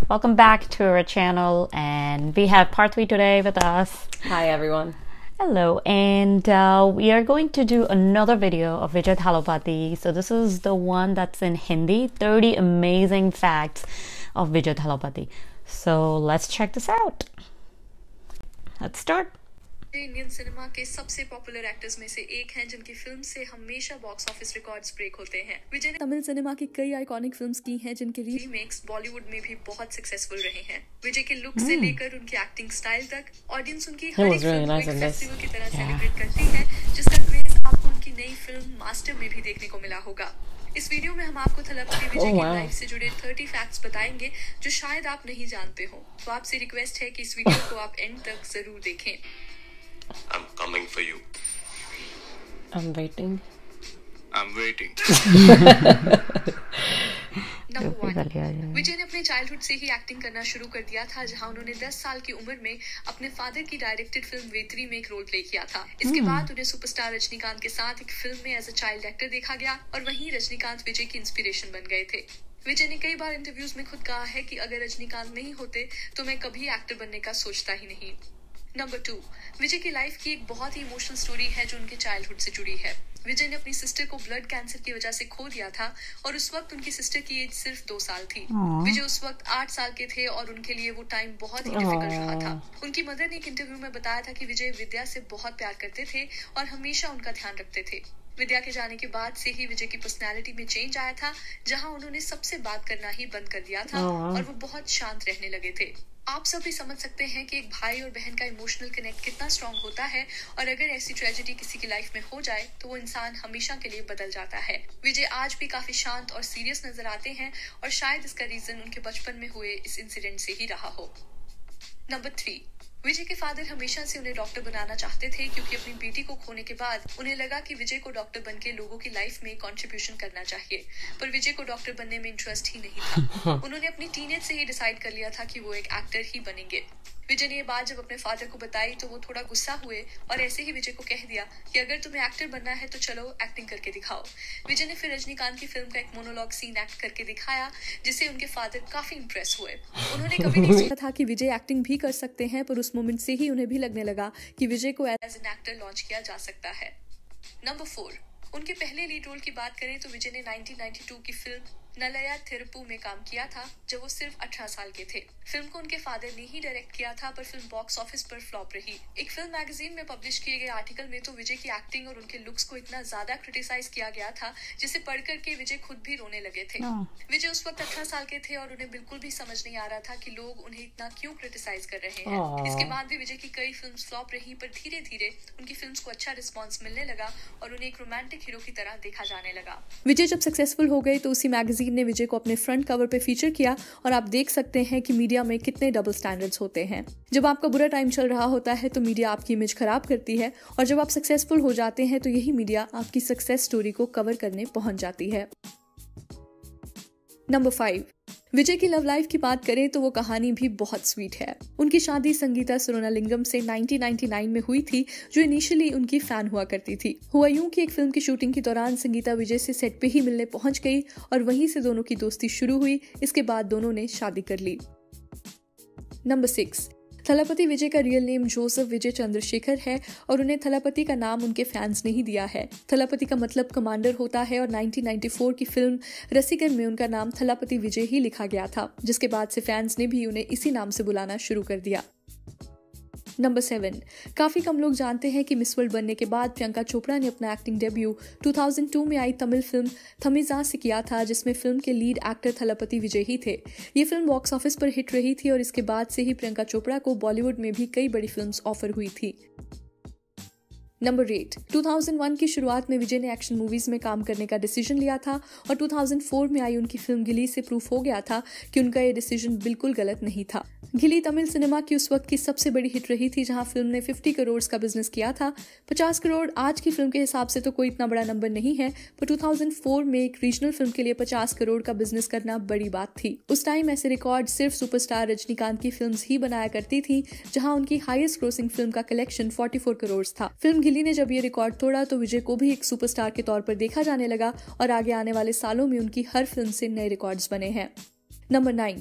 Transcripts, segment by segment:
welcome back to our channel, and we have Partvi today with us. Hi everyone. Hello, and we are going to do another video of Vijay Thalapathy. So this is the one that's in Hindi, 30 amazing facts of Vijay Thalapathy. So let's check this out. Let's start. Indian cinema के सबसे popular actors में से एक हैं जिनकी film से हमेशा box office records break होते हैं। विजय ने तमिल सिनेमा की कई आइकॉनिक फिल्म्स की हैं जिनके रीमेक्स बॉलीवुड में भी बहुत सक्सेसफुल रहे हैं। विजय के लुक से लेकर उनकी एक्टिंग स्टाइल तक ऑडियंस उनकी हर एक फिल्म को एक फेस्टिवल की तरह सेलिब्रेट करती है, जिसका क्रेज आपको उनकी नई फिल्म मास्टर में भी देखने को मिला होगा। इस वीडियो में हम आपको थलापति विजय की लाइफ से जुड़े 30 फैक्ट्स बताएंगे जो शायद आप नहीं जानते हो। तो आपसे रिक्वेस्ट है कि इस वीडियो को आप एंड तक जरूर देखें। I'm coming for you. I'm waiting. I'm waiting. Number 1, विजय ने अपने चाइल्डहुड से ही एक्टिंग करना शुरू कर दिया था, जहां उन्होंने 10 साल की उम्र में अपने फादर की डायरेक्टेड फिल्म वेत्री में एक रोल प्ले किया था। इसके बाद उन्हें सुपरस्टार रजनीकांत के साथ एक फिल्म में एज अ चाइल्ड एक्टर देखा गया और वहीं रजनीकांत विजय की इंस्पिरेशन बन गए थे। विजय ने कई बार इंटरव्यूज में खुद कहा है कि अगर रजनीकांत नहीं होते तो मैं कभी एक्टर बनने का सोचता ही नहीं। नंबर 2, विजय की लाइफ की एक बहुत ही इमोशनल स्टोरी है जो उनके चाइल्डहुड से जुड़ी है। विजय ने अपनी सिस्टर को ब्लड कैंसर की वजह से खो दिया था और उस वक्त उनकी सिस्टर की एज सिर्फ 2 साल थी। विजय उस वक्त 8 साल के थे और उनके लिए वो टाइम बहुत ही डिफिकल्ट रहा था। उनकी मदर ने एक इंटरव्यू में बताया था कि विजय विद्या से बहुत प्यार करते थे और हमेशा उनका ध्यान रखते थे। विद्या के जाने के बाद से ही विजय की पर्सनैलिटी में चेंज आया था, जहां उन्होंने सबसे बात करना ही बंद कर दिया था और वो बहुत शांत रहने लगे थे। आप सब भी समझ सकते हैं कि एक भाई और बहन का इमोशनल कनेक्ट कितना स्ट्रांग होता है और अगर ऐसी ट्रेजेडी किसी की लाइफ में हो जाए तो वो इंसान हमेशा के लिए बदल जाता है। विजय आज भी काफी शांत और सीरियस नजर आते हैं और शायद इसका रीजन उनके बचपन में हुए इस इंसिडेंट से ही रहा हो। नंबर 3, विजय के फादर हमेशा से उन्हें डॉक्टर बनाना चाहते थे क्योंकि अपनी बेटी को खोने के बाद उन्हें लगा कि विजय को डॉक्टर बनके लोगों की लाइफ में कंट्रीब्यूशन करना चाहिए, पर विजय को डॉक्टर बनने में इंटरेस्ट ही नहीं था। उन्होंने अपनी टीनेज से ही डिसाइड कर लिया था कि वो एक एक्टर ही बनेंगे। विजय ने ये बात जब अपने फादर को बताई तो वो थोड़ा गुस्सा हुए और ऐसे ही विजय को कह दिया कि अगर तुम्हें एक्टर बनना है तो चलो एक्टिंग करके दिखाओ। विजय ने फिर रजनीकांत की फिल्म का एक मोनोलॉग सीन एक्ट करके दिखाया, जिससे उनके फादर काफी इंप्रेस हुए। उन्होंने कभी नहीं सोचा था कि विजय एक्टिंग भी कर सकते हैं, पर उस मोमेंट से ही उन्हें भी लगने लगा कि विजय को एज एन एक्टर लॉन्च किया जा सकता है। नंबर 4, उनके पहले लीड रोल की बात करें तो विजय ने 1992 की फिल्म नलया थिरुपु में काम किया था जब वो सिर्फ 18 साल के थे। फिल्म को उनके फादर ने ही डायरेक्ट किया था, पर फिल्म बॉक्स ऑफिस पर फ्लॉप रही। एक फिल्म मैगजीन में पब्लिश किए गए आर्टिकल में तो विजय की एक्टिंग और उनके लुक्स को इतना ज्यादा क्रिटिसाइज किया गया था जिसे पढ़कर के विजय खुद भी रोने लगे थे। विजय उस वक्त 18 साल के थे और उन्हें बिल्कुल भी समझ नहीं आ रहा था कि लोग उन्हें इतना क्यों क्रिटिसाइज कर रहे हैं। इसके बाद भी विजय की कई फिल्म फ्लॉप रही, पर धीरे धीरे उनकी फिल्म को अच्छा रिस्पॉन्स मिलने लगा और उन्हें एक रोमांटिक हीरो की तरह देखा जाने लगा। विजय जब सक्सेसफुल हो गए तो उसी मैगजीन ने विजय को अपने फ्रंट कवर पे फीचर किया और आप देख सकते हैं कि मीडिया में कितने डबल स्टैंडर्ड्स होते हैं। जब आपका बुरा टाइम चल रहा होता है तो मीडिया आपकी इमेज खराब करती है और जब आप सक्सेसफुल हो जाते हैं तो यही मीडिया आपकी सक्सेस स्टोरी को कवर करने पहुंच जाती है। नंबर 5, विजय की लव लाइफ की बात करें तो वो कहानी भी बहुत स्वीट है। उनकी शादी संगीता सुरोनालिंगम से 1999 में हुई थी, जो इनिशियली उनकी फैन हुआ करती थी। हुआ यूं कि एक फिल्म की शूटिंग के दौरान संगीता विजय से सेट पे ही मिलने पहुंच गई और वहीं से दोनों की दोस्ती शुरू हुई। इसके बाद दोनों ने शादी कर ली। नंबर 6, थलापति विजय का रियल नेम जोसेफ विजय चंद्रशेखर है और उन्हें थलापति का नाम उनके फैंस ने ही दिया है। थलापति का मतलब कमांडर होता है और 1994 की फिल्म रसिकन में उनका नाम थलापति विजय ही लिखा गया था, जिसके बाद से फैंस ने भी उन्हें इसी नाम से बुलाना शुरू कर दिया। नंबर 7, काफी कम लोग जानते हैं कि मिस वर्ल्ड बनने के बाद प्रियंका चोपड़ा ने अपना एक्टिंग डेब्यू 2002 में आई तमिल फिल्म थमिजा से किया था, जिसमें फिल्म के लीड एक्टर थलापति विजय ही थे। ये फिल्म बॉक्स ऑफिस पर हिट रही थी और इसके बाद से ही प्रियंका चोपड़ा को बॉलीवुड में भी कई बड़ी फिल्म्स ऑफर हुई थी। नंबर 8, 2001 की शुरुआत में विजय ने एक्शन मूवीज में काम करने का डिसीजन लिया था और 2004 में आई उनकी फिल्म गिली से प्रूफ हो गया था कि उनका ये डिसीजन बिल्कुल गलत नहीं था। गिली तमिल सिनेमा की उस वक्त की सबसे बड़ी हिट रही थी, जहां फिल्म ने 50 करोड़ का बिजनेस किया था। 50 करोड़ आज की फिल्म के हिसाब से तो कोई इतना बड़ा नंबर नहीं है, पर 2004 में एक रीजनल फिल्म के लिए 50 करोड़ का बिजनेस करना बड़ी बात थी। उस टाइम ऐसे रिकॉर्ड सिर्फ सुपरस्टार रजनीकांत की फिल्म्स ही बनाया करती थी, जहां उनकी हाईएस्ट ग्रोसिंग फिल्म का कलेक्शन 44 करोड़ था। फिल्म गिली ने जब ये रिकॉर्ड तोड़ा तो विजय को भी एक सुपरस्टार के तौर पर देखा जाने लगा और आगे आने वाले सालों में उनकी हर फिल्म से नए रिकॉर्ड्स बने हैं। नंबर 9,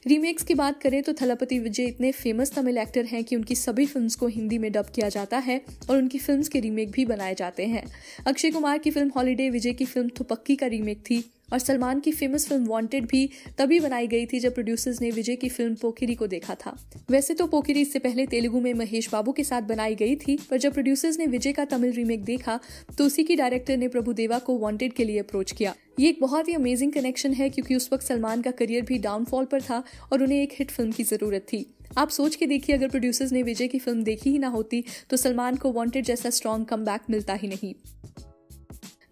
रीमेक्स की बात करें तो थलपति विजय इतने फेमस तमिल एक्टर हैं कि उनकी सभी फिल्म्स को हिंदी में डब किया जाता है और उनकी फिल्म्स के रीमेक भी बनाए जाते हैं। अक्षय कुमार की फिल्म हॉलीडे विजय की फिल्म थुपक्की का रीमेक थी और सलमान की फेमस फिल्म वांटेड भी तभी बनाई गई थी जब प्रोड्यूसर्स ने विजय की फिल्म पोकिरी को देखा था। वैसे तो पोकिरी इससे पहले तेलुगु में महेश बाबू के साथ बनाई गई थी, पर जब प्रोड्यूसर्स ने विजय का तमिल रीमेक देखा तो उसी की डायरेक्टर ने प्रभुदेवा को वांटेड के लिए अप्रोच किया। ये एक बहुत ही अमेजिंग कनेक्शन है क्योंकि उस वक्त सलमान का करियर भी डाउनफॉल पर था और उन्हें एक हिट फिल्म की जरूरत थी। आप सोच के देखिए, अगर प्रोड्यूसर्स ने विजय की फिल्म देखी ही ना होती तो सलमान को वांटेड जैसा स्ट्रॉन्ग कमबैक मिलता ही नहीं।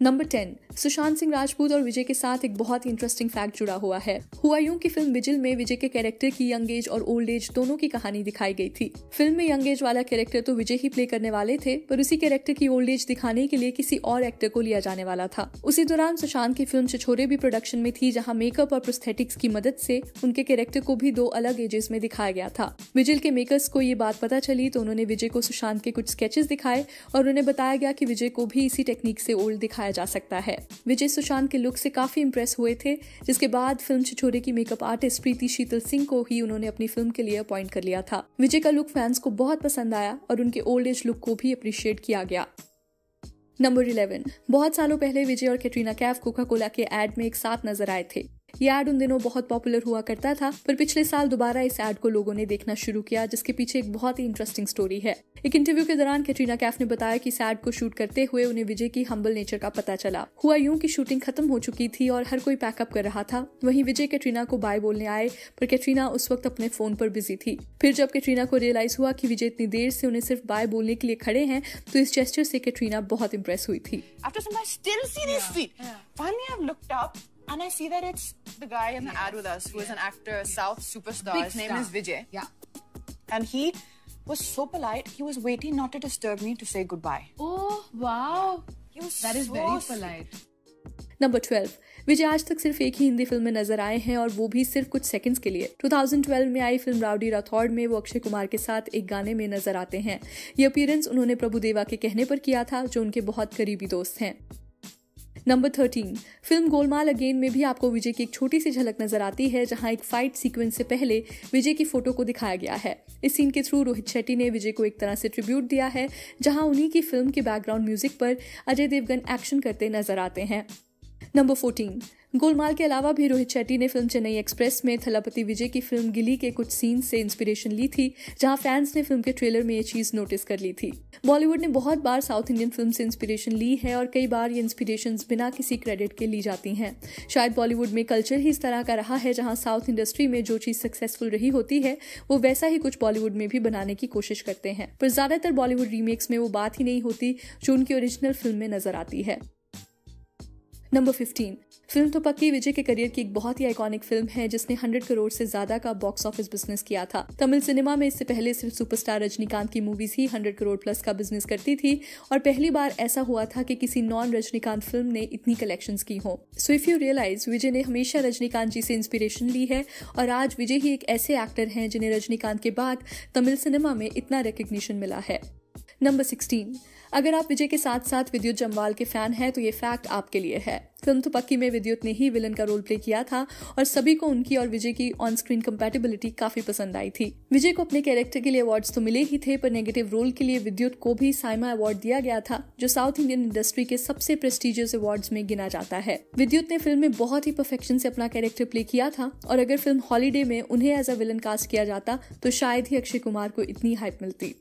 नंबर 10, सुशांत सिंह राजपूत और विजय के साथ एक बहुत ही इंटरेस्टिंग फैक्ट जुड़ा हुआ है। हुआ यूं की फिल्म विजिल में विजय के कैरेक्टर की यंग एज और ओल्ड एज दोनों की कहानी दिखाई गई थी। फिल्म में यंग एज वाला कैरेक्टर तो विजय ही प्ले करने वाले थे, पर उसी कैरेक्टर की ओल्ड एज दिखाने के लिए किसी और एक्टर को लिया जाने वाला था। उसी दौरान सुशांत की फिल्म छिछोरे भी प्रोडक्शन में थी, जहाँ मेकअप और प्रोस्थेटिक्स की मदद से उनके कैरेक्टर को भी 2 अलग एजेस में दिखाया गया था। विजिल के मेकर्स को ये बात पता चली तो उन्होंने विजय को सुशांत के कुछ स्केचेस दिखाए और उन्हें बताया गया कि विजय को भी इसी टेक्निक से ओल्ड दिखाया जा सकता है। विजय सुशांत के लुक से काफी इंप्रेस हुए थे, जिसके बाद फिल्म छिछोरे की मेकअप आर्टिस्ट प्रीति शीतल सिंह को ही उन्होंने अपनी फिल्म के लिए अपॉइंट कर लिया था। विजय का लुक फैंस को बहुत पसंद आया और उनके ओल्ड एज लुक को भी अप्रिशिएट किया गया। नंबर 11, बहुत सालों पहले विजय और कैटरीना कैफ कोका कोला के एड में एक साथ नजर आए थे। ये एड उन दिनों बहुत पॉपुलर हुआ करता था, पर पिछले साल दोबारा इस एड को लोगों ने देखना शुरू किया, जिसके पीछे एक बहुत ही इंटरेस्टिंग स्टोरी है। एक इंटरव्यू के दौरान कैटरीना कैफ ने बताया कि इस एड को शूट करते हुए उन्हें विजय की हम्बल नेचर का पता चला। हुआ यूं कि शूटिंग खत्म हो चुकी थी और हर कोई पैकअप कर रहा था। वहीं विजय कैटरीना को बाय बोलने आए, पर कैटरीना उस वक्त अपने फोन पर बिजी थी। फिर जब कैटरीना को रियलाइज हुआ कि विजय इतनी देर से उन्हें सिर्फ बाय बोलने के लिए खड़े हैं, तो इस जेस्चर से कैटरीना बहुत इंप्रेस हुई थी। And I see that it's the guy in the ad with us who is an actor, South superstar. His name is Vijay. Yeah. And he was so polite. He was waiting not to disturb me to say goodbye. Oh, wow. That is very polite. Number 12, विजय आज तक सिर्फ एक ही Hindi film में नजर आए हैं और वो भी सिर्फ कुछ सेकंड्स के लिए। 2012 में आई फिल्म राउडी राठौड़ में वो अक्षय कुमार के साथ एक गाने में नजर आते हैं। ये अपीयरेंस उन्होंने प्रभुदेवा के कहने पर किया था, जो उनके बहुत करीबी दोस्त हैं। नंबर 13, फिल्म गोलमाल अगेन में भी आपको विजय की एक छोटी सी झलक नजर आती है, जहां एक फाइट सीक्वेंस से पहले विजय की फोटो को दिखाया गया है। इस सीन के थ्रू रोहित शेट्टी ने विजय को एक तरह से ट्रिब्यूट दिया है, जहां उन्हीं की फिल्म के बैकग्राउंड म्यूजिक पर अजय देवगन एक्शन करते नजर आते हैं। नंबर 14, गोलमाल के अलावा भी रोहित शेट्टी ने फिल्म चेन्नई एक्सप्रेस में थलपति विजय की फिल्म गिली के कुछ सीन से इंस्पिरेशन ली थी, जहां फैंस ने फिल्म के ट्रेलर में ये चीज नोटिस कर ली थी। बॉलीवुड ने बहुत बार साउथ इंडियन फिल्म से इंस्पिरेशन ली है और कई बार ये इंस्पिरेशंस बिना किसी क्रेडिट के ली जाती हैं। शायद बॉलीवुड में कल्चर ही इस तरह का रहा है, जहां साउथ इंडस्ट्री में जो चीज सक्सेसफुल रही होती है वो वैसा ही कुछ बॉलीवुड में भी बनाने की कोशिश करते हैं, पर ज्यादातर बॉलीवुड रीमेक्स में वो बात ही नहीं होती जो उनकी ओरिजिनल फिल्म में नजर आती है। नंबर 15, फिल्म थुपक्की विजय के करियर की एक बहुत ही आइकॉनिक फिल्म है, जिसने 100 करोड़ से ज्यादा का बॉक्स ऑफिस बिजनेस किया था। तमिल सिनेमा में इससे पहले सिर्फ सुपरस्टार रजनीकांत की मूवीज ही 100 करोड़ प्लस का बिजनेस करती थी और पहली बार ऐसा हुआ था कि किसी नॉन रजनीकांत फिल्म ने इतनी कलेक्शंस की हो। सो इफ यू रियलाइज, विजय ने हमेशा रजनीकांत जी से इंस्पिरेशन ली है और आज विजय ही एक ऐसे एक्टर हैं जिन्हें रजनीकांत के बाद तमिल सिनेमा में इतना रिकग्निशन मिला है। नंबर 16, अगर आप विजय के साथ साथ विद्युत जम्वाल के फैन हैं तो ये फैक्ट आपके लिए है। फिल्म थुपक्की में विद्युत ने ही विलन का रोल प्ले किया था और सभी को उनकी और विजय की ऑन स्क्रीन कंपैटिबिलिटी काफी पसंद आई थी। विजय को अपने कैरेक्टर के लिए अवार्ड्स तो मिले ही थे, पर नेगेटिव रोल के लिए विद्युत को भी साइमा अवार्ड दिया गया था, जो साउथ इंडियन इंडस्ट्री के सबसे प्रेस्टिजियस अवार्ड्स में गिना जाता है। विद्युत ने फिल्म में बहुत ही परफेक्शन से अपना कैरेक्टर प्ले किया था और अगर फिल्म हॉलीडे में उन्हें एज अ विलन कास्ट किया जाता तो शायद ही अक्षय कुमार को इतनी हाइप मिलती।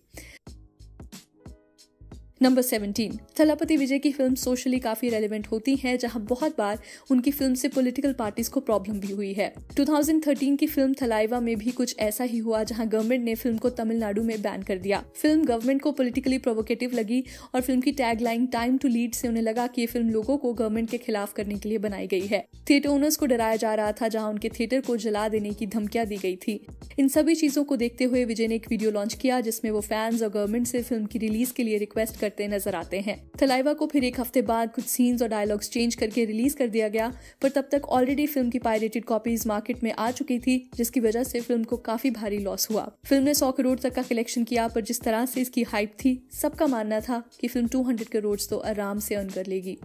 नंबर 17, थलपति विजय की फिल्म सोशली काफी रेलेवेंट होती हैं, जहां बहुत बार उनकी फिल्म से पॉलिटिकल पार्टीज को प्रॉब्लम भी हुई है। 2013 की फिल्म थलाइवा में भी कुछ ऐसा ही हुआ, जहां गवर्नमेंट ने फिल्म को तमिलनाडु में बैन कर दिया। फिल्म गवर्नमेंट को पॉलिटिकली प्रोवोकेटिव लगी और फिल्म की टैगलाइन टाइम टू लीड से उन्हें लगा कि ये फिल्म लोगों को गवर्नमेंट के खिलाफ करने के लिए बनाई गई है। थिएटर ओनर्स को डराया जा रहा था, जहाँ उनके थिएटर को जला देने की धमकियां दी गई थी। इन सभी चीजों को देखते हुए विजय ने एक वीडियो लॉन्च किया, जिसमें वो फैंस और गवर्नमेंट से फिल्म की रिलीज के लिए रिक्वेस्ट करते नजर आते हैं। थलाइवा को फिर एक हफ्ते बाद कुछ सीन्स और डायलॉग्स चेंज करके रिलीज कर दिया गया, पर तब तक ऑलरेडी फिल्म की पायरेटेड कॉपीज मार्केट में आ चुकी थी, जिसकी वजह से फिल्म को काफी भारी लॉस हुआ। फिल्म ने 100 करोड़ तक का कलेक्शन किया, पर जिस तरह से इसकी हाइप थी, सबका मानना था कि फिल्म 200 करोड़ तो आराम से अर्न कर लेगी।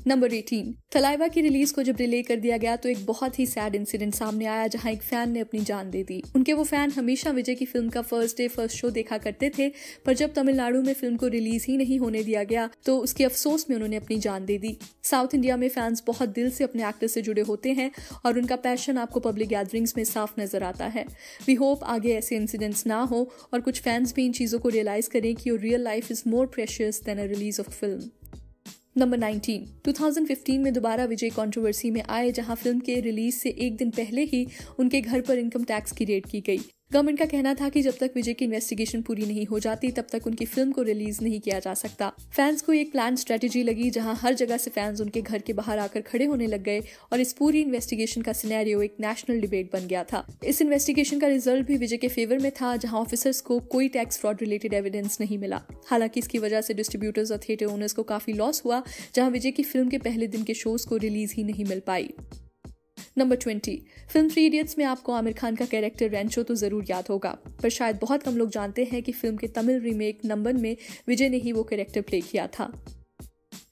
नंबर 18, थलाइवा की रिलीज को जब डिले कर दिया गया तो एक बहुत ही सैड इंसिडेंट सामने आया जहां एक फैन ने अपनी जान दे दी। उनके वो फैन हमेशा विजय की फिल्म का फर्स्ट डे फर्स्ट शो देखा करते थे, पर जब तमिलनाडु में फिल्म को रिलीज ही नहीं होने दिया गया तो उसके अफसोस में उन्होंने अपनी जान दे दी। साउथ इंडिया में फैंस बहुत दिल से अपने एक्टर से जुड़े होते हैं और उनका पैशन आपको पब्लिक गैदरिंग्स में साफ नजर आता है। वी होप आगे ऐसे इंसिडेंट्स ना हो और कुछ फैंस भी इन चीजों को रियलाइज करें कि your real life is more precious than a release of film. Number 19, 2015 में दोबारा विजय कंट्रोवर्सी में आए जहां फिल्म के रिलीज से एक दिन पहले ही उनके घर पर इनकम टैक्स की रेड की गई। गवर्नमेंट का कहना था कि जब तक विजय की इन्वेस्टिगेशन पूरी नहीं हो जाती तब तक उनकी फिल्म को रिलीज नहीं किया जा सकता। फैंस को एक प्लान स्ट्रेटेजी लगी जहां हर जगह से फैंस उनके घर के बाहर आकर खड़े होने लग गए और इस पूरी इन्वेस्टिगेशन का सिनेरियो एक नेशनल डिबेट बन गया था। इस इन्वेस्टिगेशन का रिजल्ट भी विजय के फेवर में था जहां ऑफिसर्स को कोई टैक्स फ्रॉड रिलेटेड एविडेंस नहीं मिला। हालांकि इसकी वजह से डिस्ट्रीब्यूटर्स और थिएटर ओनर्स को काफी लॉस हुआ जहां विजय की फिल्म के पहले दिन के शोज को रिलीज ही नहीं मिल पाई। नंबर 20, फिल्म 3 इडियट्स में आपको आमिर खान का कैरेक्टर रेंचो तो जरूर याद होगा, पर शायद बहुत कम लोग जानते हैं कि फिल्म के तमिल रीमेक नंबर में विजय ने ही वो कैरेक्टर प्ले किया था।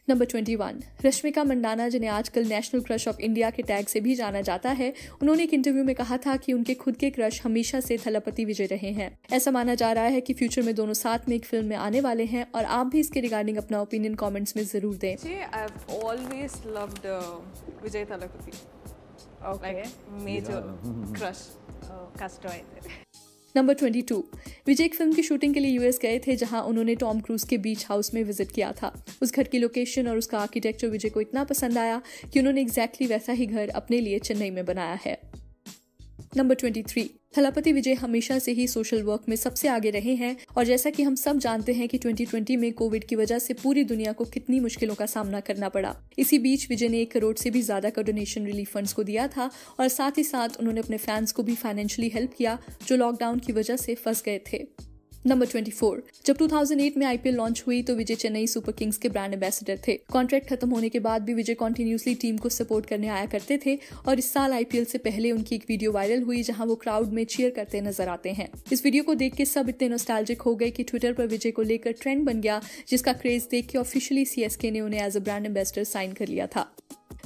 नंबर 21, रश्मिका मंडाना, जिन्हें आजकल नेशनल क्रश ऑफ इंडिया के टैग से भी जाना जाता है, उन्होंने एक इंटरव्यू में कहा था कि उनके खुद के क्रश हमेशा से थलापति विजय रहे हैं। ऐसा माना जा रहा है कि फ्यूचर में दोनों साथ में एक फिल्म में आने वाले हैं और आप भी इसके रिगार्डिंग अपना ओपिनियन कमेंट्स में जरूर दें। I've always loved Vijay Thalapathy. Okay. Like major crush. कष्ट అయితే नंबर 22, विजय एक फिल्म की शूटिंग के लिए यूएस गए थे जहां उन्होंने टॉम क्रूज के बीच हाउस में विजिट किया था। उस घर की लोकेशन और उसका आर्किटेक्चर विजय को इतना पसंद आया कि उन्होंने एग्जैक्टली वैसा ही घर अपने लिए चेन्नई में बनाया है। नंबर 23, थलापति विजय हमेशा से ही सोशल वर्क में सबसे आगे रहे हैं और जैसा कि हम सब जानते हैं कि 2020 में कोविड की वजह से पूरी दुनिया को कितनी मुश्किलों का सामना करना पड़ा। इसी बीच विजय ने 1 करोड़ से भी ज्यादा का डोनेशन रिलीफ फंड्स को दिया था और साथ ही साथ उन्होंने अपने फैंस को भी फाइनेंशियली हेल्प किया जो लॉकडाउन की वजह से फंस गए थे। नंबर 24, जब 2008 में आईपीएल लॉन्च हुई तो विजय चेन्नई सुपर किंग्स के ब्रांड एम्बेसडर थे। कॉन्ट्रैक्ट खत्म होने के बाद भी विजय कंटिन्यूसली टीम को सपोर्ट करने आया करते थे और इस साल आईपीएल से पहले उनकी एक वीडियो वायरल हुई जहां वो क्राउड में चीयर करते नजर आते हैं। इस वीडियो को देख के सब इतने नॉस्टैल्जिक हो गए कि ट्विटर पर विजय को लेकर ट्रेंड बन गया, जिसका क्रेज देख के ऑफिशियली सीएसके ने उन्हें as a brand ambassador sign कर लिया था।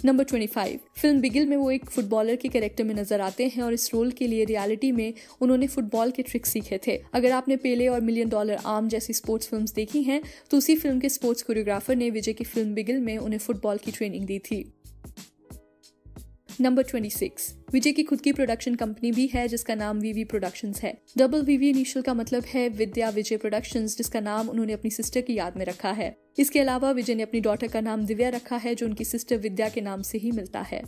नंबर 25, फिल्म बिगिल में वो एक फुटबॉलर के कैरेक्टर में नजर आते हैं और इस रोल के लिए रियलिटी में उन्होंने फुटबॉल के ट्रिक्स सीखे थे। अगर आपने पेले और $1 मिलियन आर्म जैसी स्पोर्ट्स फिल्म्स देखी हैं तो उसी फिल्म के स्पोर्ट्स कोरियोग्राफर ने विजय की फिल्म बिगिल में उन्हें फुटबॉल की ट्रेनिंग दी थी। नंबर 26, विजय की खुद की प्रोडक्शन कंपनी भी है जिसका नाम वीवी प्रोडक्शंस है। डबल वीवी इनिशियल का मतलब है विद्या विजय प्रोडक्शंस, जिसका नाम उन्होंने अपनी सिस्टर की याद में रखा है। इसके अलावा विजय ने अपनी डॉटर का नाम दिव्या रखा है जो उनकी सिस्टर विद्या के नाम से ही मिलता है।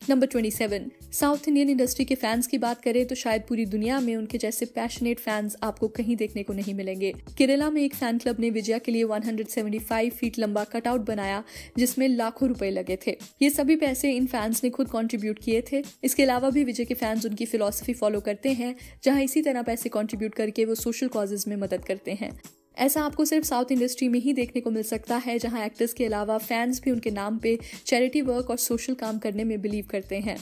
नंबर 27, साउथ इंडियन इंडस्ट्री के फैंस की बात करें तो शायद पूरी दुनिया में उनके जैसे पैशनेट फैंस आपको कहीं देखने को नहीं मिलेंगे। केरला में एक फैन क्लब ने विजय के लिए 175 फीट लंबा कटआउट बनाया जिसमें लाखों रुपए लगे थे। ये सभी पैसे इन फैंस ने खुद कंट्रीब्यूट किए थे। इसके अलावा भी विजय के फैंस उनकी फिलॉसफी फॉलो करते हैं जहां इसी तरह पैसे कंट्रीब्यूट करके वो सोशल कॉजेज में मदद करते हैं। ऐसा आपको सिर्फ साउथ इंडस्ट्री में ही देखने को मिल सकता है जहां एक्टर्स के अलावा फैंस भी उनके नाम पे चैरिटी वर्क और सोशल काम करने में बिलीव करते हैं।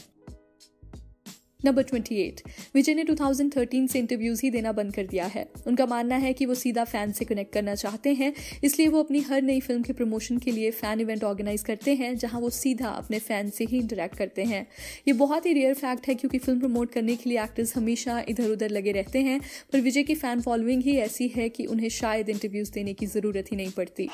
नंबर 28, विजय ने 2013 से इंटरव्यूज ही देना बंद कर दिया है। उनका मानना है कि वो सीधा फैन से कनेक्ट करना चाहते हैं, इसलिए वो अपनी हर नई फिल्म के प्रमोशन के लिए फैन इवेंट ऑर्गेनाइज करते हैं जहां वो सीधा अपने फैन से ही इंटरेक्ट करते हैं। ये बहुत ही रेयर फैक्ट है क्योंकि फिल्म प्रमोट करने के लिए एक्टर्स हमेशा इधर उधर लगे रहते हैं, पर विजय की फैन फॉलोइंग ही ऐसी है कि उन्हें शायद इंटरव्यूज देने की जरूरत ही नहीं पड़ती।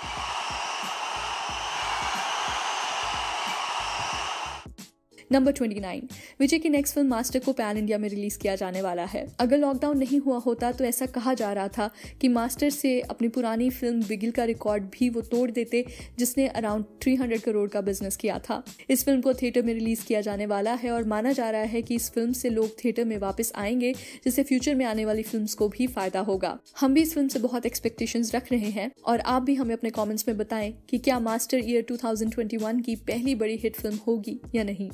नंबर 29, विजय की नेक्स्ट फिल्म मास्टर को पैन इंडिया में रिलीज किया जाने वाला है। अगर लॉकडाउन नहीं हुआ होता तो ऐसा कहा जा रहा था कि मास्टर से अपनी पुरानी फिल्म बिगिल का रिकॉर्ड भी वो तोड़ देते जिसने अराउंड 300 करोड़ का बिजनेस किया था। इस फिल्म को थिएटर में रिलीज किया जाने वाला है और माना जा रहा है कि इस फिल्म से लोग थिएटर में वापस आएंगे जिससे फ्यूचर में आने वाली फिल्म्स को भी फायदा होगा। हम भी इस फिल्म से बहुत एक्सपेक्टेशंस रख रहे हैं और आप भी हमें अपने कमेंट्स में बताएं कि क्या मास्टर ईयर 2021 की पहली बड़ी हिट फिल्म होगी या नहीं।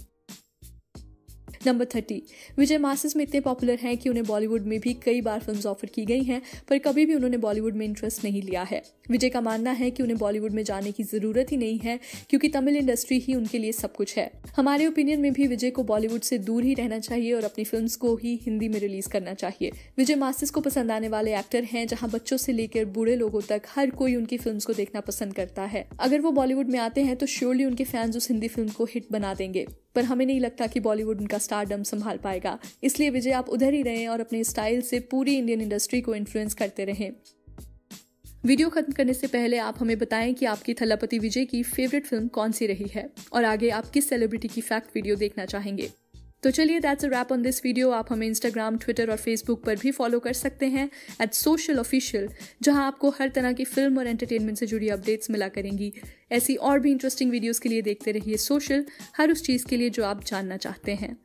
नंबर 30, विजय मासेस में इतने पॉपुलर हैं कि उन्हें बॉलीवुड में भी कई बार फिल्म्स ऑफर की गई हैं, पर कभी भी उन्होंने बॉलीवुड में इंटरेस्ट नहीं लिया है। विजय का मानना है कि उन्हें बॉलीवुड में जाने की जरूरत ही नहीं है, क्योंकि तमिल इंडस्ट्री ही उनके लिए सब कुछ है। हमारे ओपिनियन में भी विजय को बॉलीवुड से दूर ही रहना चाहिए और अपनी फिल्म्स को ही हिंदी में रिलीज करना चाहिए। विजय मासेस को पसंद आने वाले एक्टर हैं, जहां बच्चों से लेकर बूढ़े लोगों तक हर कोई उनकी फिल्म्स को देखना पसंद करता है। अगर वो बॉलीवुड में आते हैं तो श्योरली उनके फैंस उस हिंदी फिल्म को हिट बना देंगे, पर हमें नहीं लगता कि बॉलीवुड उनका स्टारडम संभाल पाएगा। इसलिए विजय आप उधर ही रहें और अपने स्टाइल से पूरी इंडियन इंडस्ट्री को इन्फ्लुएंस करते रहें। वीडियो खत्म करने से पहले आप हमें बताएं कि आपकी थलापति विजय की फेवरेट फिल्म कौन सी रही है और आगे आप किस सेलिब्रिटी की फैक्ट वीडियो देखना चाहेंगे। तो चलिए, that's a wrap on this video. आप हमें इंस्टाग्राम, ट्विटर और फेसबुक पर भी फॉलो कर सकते हैं @socialofficial, जहां आपको हर तरह की फिल्म और एंटरटेनमेंट से जुड़ी अपडेट्स मिला करेंगी। ऐसी और भी इंटरेस्टिंग वीडियोस के लिए देखते रहिए सोशल, हर उस चीज़ के लिए जो आप जानना चाहते हैं।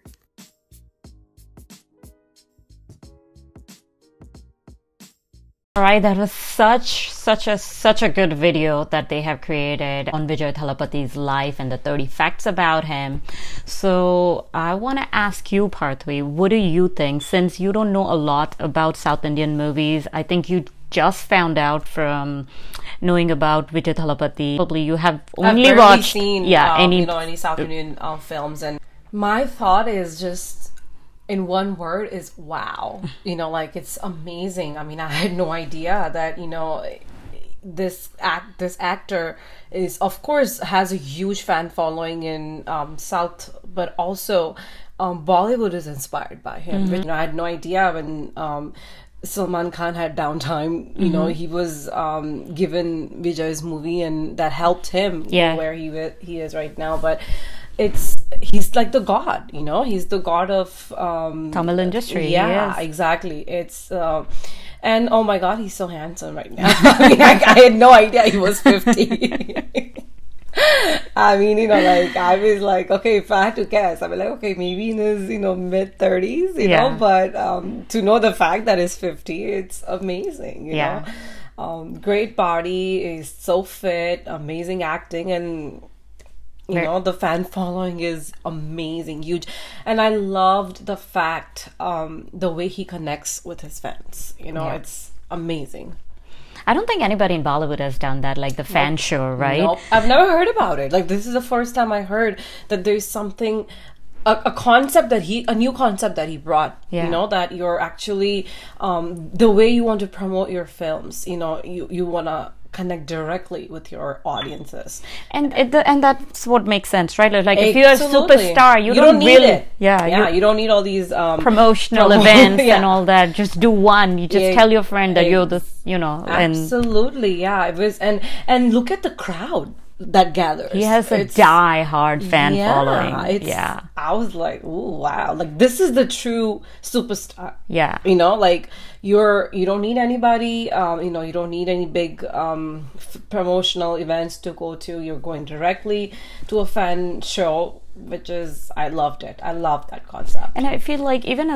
All right, that was such a good video that they have created on Vijay Thalapathi's life and the 30 facts about him. So I want to ask you, Parthvi, what do you think? Since you don't know a lot about South Indian movies, I think you just found out from knowing about Vijay Thalapathi. Probably you have only watched seen any South Indian films, and my thought is just, in one word, is wow. Like, it's amazing. I mean, I had no idea that this actor is, of course, has a huge fan following in South, but also Bollywood is inspired by him. Which, I had no idea when Salman Khan had downtime. He was given Vijay's movie, and that helped him where he is right now. But he's like the god, he's the god of Tamil industry. Yeah, exactly. It's and oh my god, he's so handsome right now. I mean, I had no idea he was 50. I mean, like, I was like, okay, if I had to guess, I'd be like, okay, maybe in his, mid-30s, you know, but to know the fact that he's 50, it's amazing, you know. Great body, he's so fit, amazing acting, and the fan following is amazing, huge. And I loved the fact, the way he connects with his fans. It's amazing. I don't think anybody in Bollywood has done that, like the fan show, right? Nope. I've never heard about it. Like, this is the first time I heard that there's something, a concept that a new concept that he brought, that you're actually, the way you want to promote your films, you want to connect directly with your audiences, and that's what makes sense, right? Like, if you're a superstar, you don't need really it. You don't need all these promotional events and all that. Just do one. You just tell your friend that you're this, absolutely. It was, and look at the crowd that gathers. He has a die-hard fan following. I was like, ooh, wow, like, this is the true superstar. Like, you don't need anybody, you don't need any big promotional events to go to. You're going directly to a fan show, which is, I loved it. I loved that concept. And I feel like, even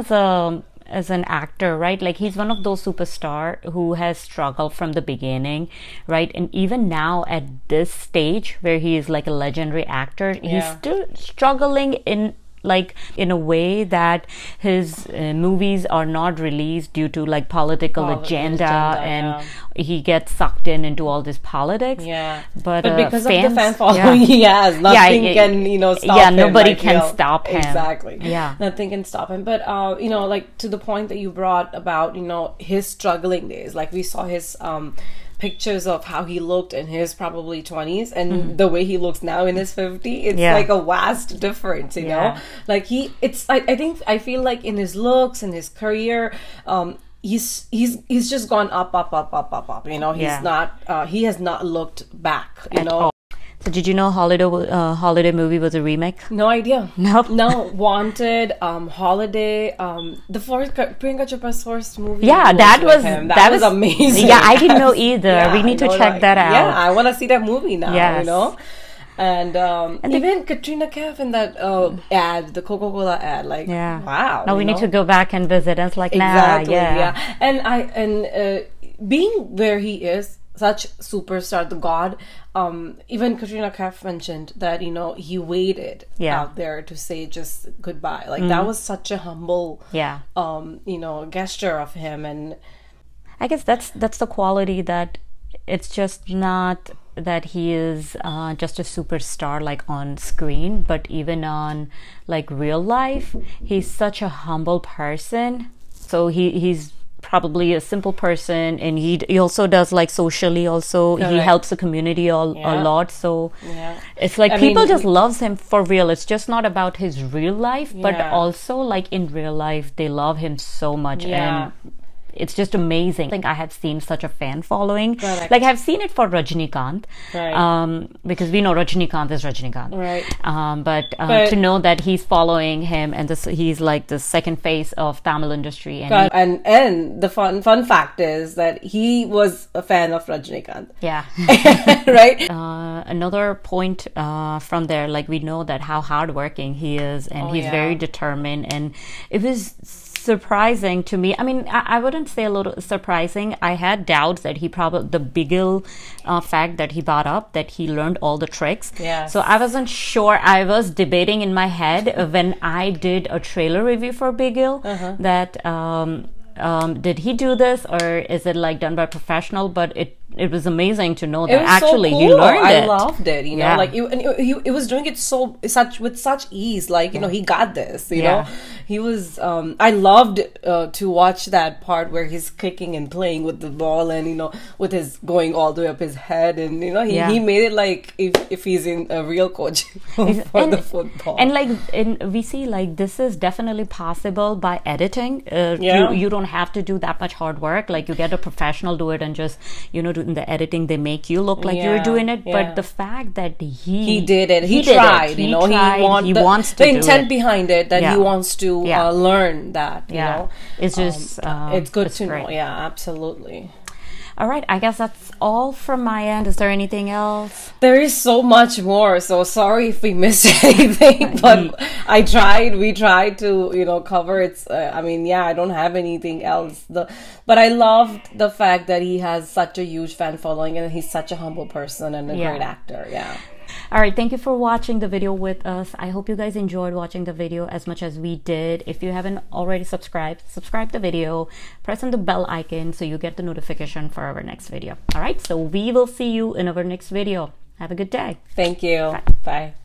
as an actor, right, like, he's one of those superstars who has struggled from the beginning, right? And even now at this stage where he is like a legendary actor, he's still struggling in a way that his movies are not released due to like political agenda, and he gets sucked into all this politics. But because of the fan following he has, nothing can stop him. Nobody can stop him. Exactly. Nothing can stop him. But like, to the point that you brought about his struggling days, like, we saw his pictures of how he looked in his probably 20s and the way he looks now in his 50s, it's like a vast difference, you know. Like, I feel like in his looks and his career, he's just gone up, he's not he has not looked back, So did you know Holiday movie was a remake? No idea. Nope. No. Wanted, Holiday, the Priyanka Chopra's first movie. That was amazing. I didn't know either. We need to check that out. I want to see that movie now. And even Katrina Kaif in that ad, the Coca-Cola ad, like, wow. Now we need to go back and visit. And it's like, exactly, and being where he is such superstar, the god. Even Katrina Kaif mentioned that, you know, he waited out there to say just goodbye. Like that was such a humble, you know, gesture of him. And I guess that's the quality, that it's just not that he is just a superstar like on screen, but even on like real life, he's such a humble person. So he's probably a simple person, and he also does like socially also. Correct. He helps the community a lot. So it's like people just loves him for real. It's just not about his real life, but also like in real life they love him so much. And it's just amazing. I think I have seen such a fan following. Correct. Like I've seen it for Rajinikanth, because we know Rajinikanth is Rajinikanth. Right. But to know that he's following him, and he's like the second face of Tamil industry. And the fun fact is that he was a fan of Rajinikanth. Yeah. Right. Another point from there, like we know that how hardworking he is, and he's very determined, and it was surprising to me. I mean, I wouldn't say a little surprising. I had doubts that he probably, the Bigil fact that he brought up, that he learned all the tricks. So I wasn't sure. I was debating in my head when I did a trailer review for Bigil that did he do this, or is it like done by professional? But it was amazing to know that actually he learned it. I loved it, you know, like he was doing it with such ease, like, you know, he got this, you know. He was I loved to watch that part where he's kicking and playing with the ball, and, you know, with his going all the way up his head, and, you know, he made it like if he's in a real coach for the football. And like we see like this is definitely possible by editing. You don't have to do that much hard work. Like you get a professional do it, and just, you know, in the editing they make you look like you're doing it. But the fact that he did it, he tried, you know, he wants to the intent behind it, that he wants to learn that, you know. It's just it's good to know. Yeah, absolutely. All right, I guess that's all from my end. Is there anything else? There is so much more, so sorry if we missed anything, but we tried to, you know, cover it. I mean, I don't have anything else. But I loved the fact that he has such a huge fan following, and he's such a humble person and a great actor. All right, thank you for watching the video with us. I hope you guys enjoyed watching the video as much as we did. If you haven't already subscribe the video, press on the bell icon so you get the notification for our next video. All right, so we will see you in our next video. Have a good day. Thank you. Bye. Bye.